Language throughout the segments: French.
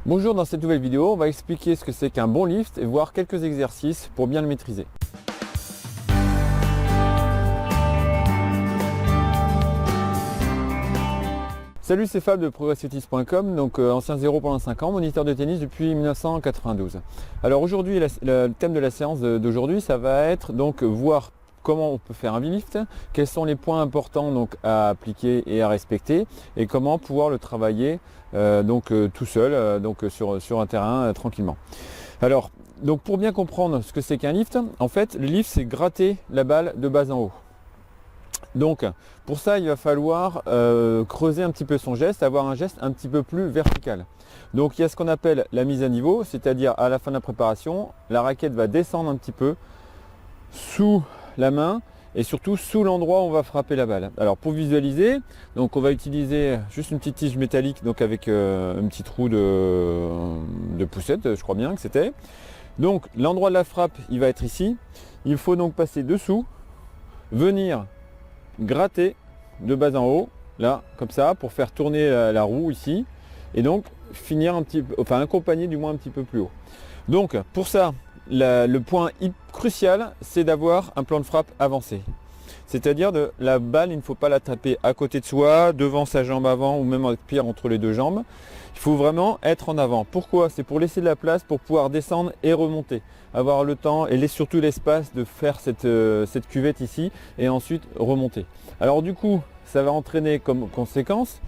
Bonjour, dans cette nouvelle vidéo, on va expliquer ce que c'est qu'un bon lift et voir quelques exercices pour bien le maîtriser. Salut, c'est Fab de progressivtis.com, donc ancien zéro pendant 5 ans, moniteur de tennis depuis 1992. Alors aujourd'hui, le thème de la séance d'aujourd'hui, ça va être donc voir comment on peut faire un V-lift, quels sont les points importants donc à appliquer et à respecter, et comment pouvoir le travailler tout seul, sur un terrain tranquillement. Alors, donc pour bien comprendre ce que c'est qu'un lift, en fait, le lift c'est gratter la balle de bas en haut. Donc pour ça, il va falloir creuser un petit peu son geste, avoir un geste un petit peu plus vertical. Donc il y a ce qu'on appelle la mise à niveau, c'est-à-dire à la fin de la préparation, la raquette va descendre un petit peu sous la main et surtout sous l'endroit où on va frapper la balle. Alors pour visualiser, donc on va utiliser juste une petite tige métallique, donc avec un petit trou de poussette, je crois bien que c'était. Donc l'endroit de la frappe, il va être ici. Il faut donc passer dessous, venir gratter de bas en haut, là, comme ça, pour faire tourner la roue ici, et donc finir un petit peu, enfin accompagner du moins un petit peu plus haut. Donc pour ça, le point crucial, c'est d'avoir un plan de frappe avancé. C'est-à-dire de la balle, il ne faut pas la taper à côté de soi, devant sa jambe avant, ou même avec pire entre les deux jambes. Il faut vraiment être en avant. Pourquoi? C'est pour laisser de la place pour pouvoir descendre et remonter. Avoir le temps et surtout l'espace de faire cette cuvette ici et ensuite remonter. Alors du coup, ça va entraîner comme conséquence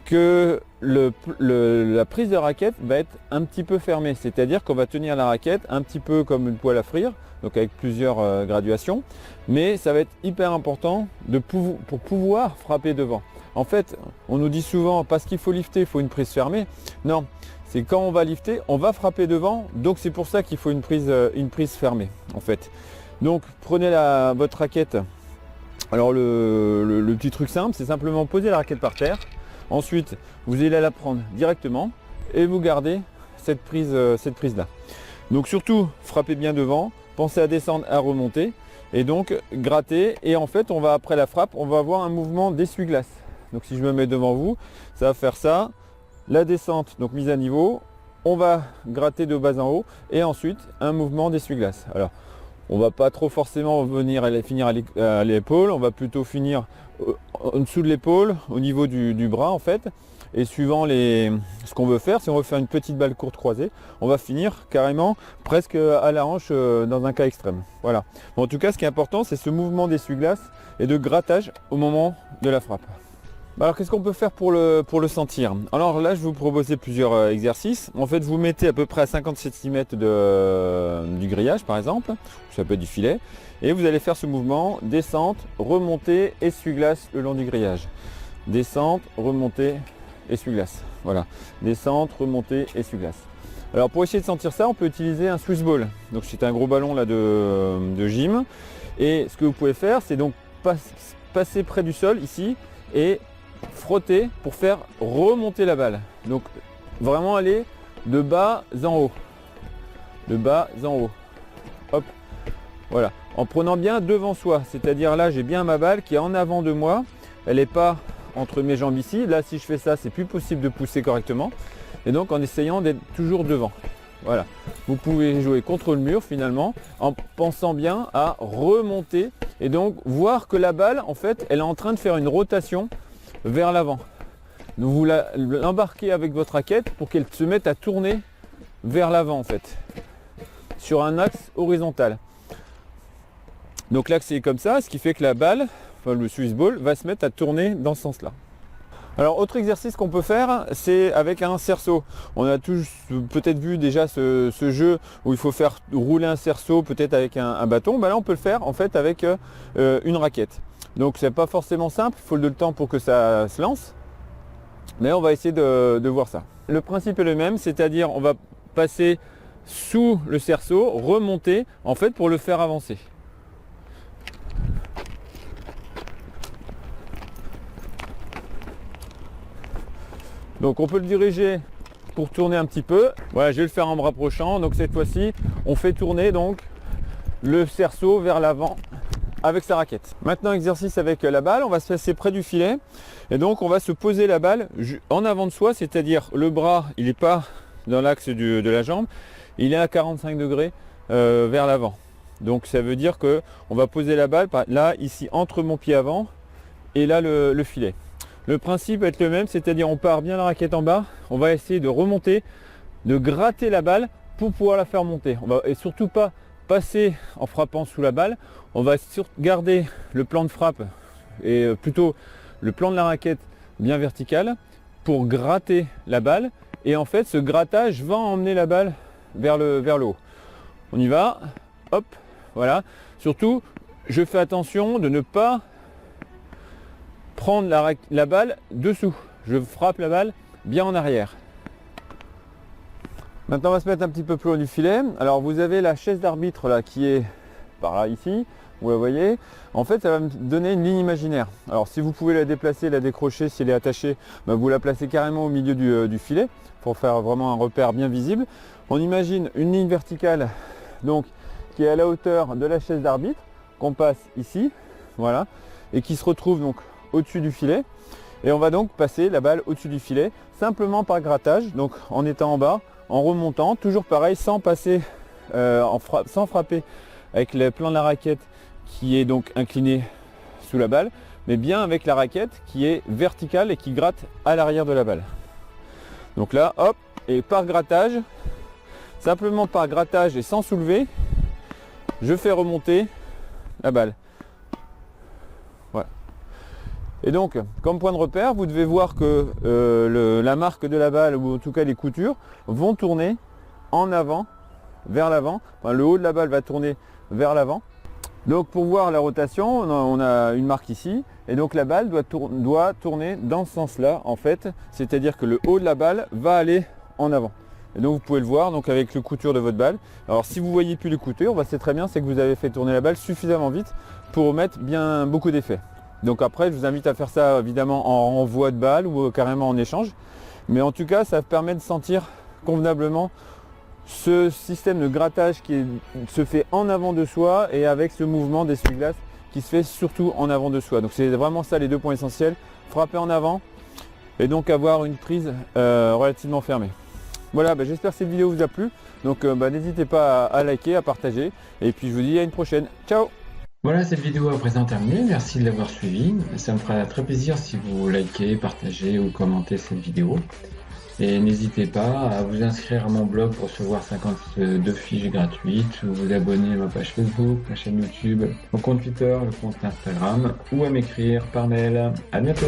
que la prise de raquette va être un petit peu fermée. C'est-à-dire qu'on va tenir la raquette un petit peu comme une poêle à frire, donc avec plusieurs graduations. Mais ça va être hyper important pour pouvoir frapper devant. En fait, on nous dit souvent parce qu'il faut lifter, il faut une prise fermée. Non, c'est quand on va lifter, on va frapper devant. Donc c'est pour ça qu'il faut une prise fermée en fait. Donc prenez votre raquette. Alors le petit truc simple, c'est simplement poser la raquette par terre. Ensuite, vous allez la prendre directement et vous gardez cette prise là. Donc surtout, frappez bien devant, pensez à descendre, à remonter et donc gratter. Et en fait, après la frappe, on va avoir un mouvement d'essuie-glace. Donc si je me mets devant vous, ça va faire ça, la descente, donc mise à niveau, on va gratter de bas en haut et ensuite un mouvement d'essuie-glace. Alors, on va pas trop forcément finir à l'épaule, on va plutôt finir en dessous de l'épaule, au niveau du bras en fait. Et suivant ce qu'on veut faire, si on veut faire une petite balle courte croisée, on va finir carrément presque à la hanche dans un cas extrême. Voilà. Bon, en tout cas, ce qui est important, c'est ce mouvement d'essuie-glace et de grattage au moment de la frappe. Alors qu'est-ce qu'on peut faire pour le sentir? Alors là je vais vous proposer plusieurs exercices. En fait vous mettez à peu près à 50 cm du grillage par exemple, ça peut être du filet, et vous allez faire ce mouvement, descente, remontée, essuie-glace le long du grillage. Descente, remontée, essuie-glace. Voilà. Descente, remontée, essuie-glace. Alors pour essayer de sentir ça, on peut utiliser un Swiss ball. Donc c'est un gros ballon là de gym. Et ce que vous pouvez faire, c'est donc passer près du sol ici et frotter pour faire remonter la balle. Donc vraiment aller de bas en haut. De bas en haut. Hop. Voilà. En prenant bien devant soi. C'est-à-dire là j'ai bien ma balle qui est en avant de moi. Elle n'est pas entre mes jambes ici. Là si je fais ça, c'est plus possible de pousser correctement. Et donc en essayant d'être toujours devant. Voilà. Vous pouvez jouer contre le mur finalement en pensant bien à remonter et donc voir que la balle en fait elle est en train de faire une rotation vers l'avant. Donc vous l'embarquez avec votre raquette pour qu'elle se mette à tourner vers l'avant en fait, sur un axe horizontal. Donc l'axe est comme ça, ce qui fait que la balle, enfin le Swiss ball, va se mettre à tourner dans ce sens-là. Alors autre exercice qu'on peut faire, c'est avec un cerceau. On a tous peut-être vu déjà ce jeu où il faut faire rouler un cerceau peut-être avec un bâton. Ben là on peut le faire en fait avec une raquette. Donc c'est pas forcément simple, il faut le temps pour que ça se lance. Mais on va essayer de voir ça. Le principe est le même, c'est-à-dire on va passer sous le cerceau, remonter en fait pour le faire avancer. Donc on peut le diriger pour tourner un petit peu. Voilà, je vais le faire en me rapprochant. Donc cette fois-ci, on fait tourner donc le cerceau vers l'avant avec sa raquette. Maintenant exercice avec la balle, on va se placer près du filet et donc on va se poser la balle en avant de soi, c'est-à-dire le bras il n'est pas dans l'axe de la jambe, il est à 45 degrés vers l'avant. Donc ça veut dire que on va poser la balle là, ici, entre mon pied avant et là le filet. Le principe va être le même, c'est-à-dire on part bien la raquette en bas, on va essayer de remonter, de gratter la balle pour pouvoir la faire monter. Et surtout pas passer en frappant sous la balle, on va garder le plan de frappe et plutôt le plan de la raquette bien vertical pour gratter la balle, et en fait ce grattage va emmener la balle vers le haut. On y va, hop, voilà. Surtout, je fais attention de ne pas prendre la balle dessous. Je frappe la balle bien en arrière. Maintenant on va se mettre un petit peu plus loin du filet. Alors vous avez la chaise d'arbitre là qui est par là ici, vous la voyez. En fait ça va me donner une ligne imaginaire. Alors si vous pouvez la déplacer, la décrocher, si elle est attachée, vous la placez carrément au milieu du filet pour faire vraiment un repère bien visible. On imagine une ligne verticale donc qui est à la hauteur de la chaise d'arbitre, qu'on passe ici, voilà, et qui se retrouve donc au-dessus du filet. Et on va donc passer la balle au-dessus du filet, simplement par grattage, donc en étant en bas, en remontant, toujours pareil, sans passer, sans frapper avec le plan de la raquette qui est donc incliné sous la balle, mais bien avec la raquette qui est verticale et qui gratte à l'arrière de la balle. Donc là, hop, et par grattage, simplement par grattage et sans soulever, je fais remonter la balle. Voilà. Et donc, comme point de repère, vous devez voir que la marque de la balle, ou en tout cas les coutures, vont tourner en avant, vers l'avant. Enfin, le haut de la balle va tourner vers l'avant. Donc pour voir la rotation, on a une marque ici, et donc la balle doit tourner dans ce sens-là, en fait. C'est-à-dire que le haut de la balle va aller en avant. Et donc vous pouvez le voir donc avec les coutures de votre balle. Alors si vous ne voyez plus les coutures, c'est très bien, c'est que vous avez fait tourner la balle suffisamment vite pour mettre bien beaucoup d'effets. Donc après, je vous invite à faire ça évidemment en renvoi de balle ou carrément en échange. Mais en tout cas, ça permet de sentir convenablement ce système de grattage qui se fait en avant de soi et avec ce mouvement d'essuie-glace qui se fait surtout en avant de soi. Donc c'est vraiment ça les deux points essentiels, frapper en avant et donc avoir une prise relativement fermée. Voilà, j'espère que cette vidéo vous a plu. Donc n'hésitez pas à liker, à partager. Et puis je vous dis à une prochaine. Ciao! Voilà, cette vidéo est à présent terminée. Merci de l'avoir suivie. Ça me fera très plaisir si vous likez, partagez ou commentez cette vidéo. Et n'hésitez pas à vous inscrire à mon blog pour recevoir 52 fiches gratuites, ou vous abonner à ma page Facebook, ma chaîne YouTube, mon compte Twitter, le compte Instagram, ou à m'écrire par mail. À bientôt.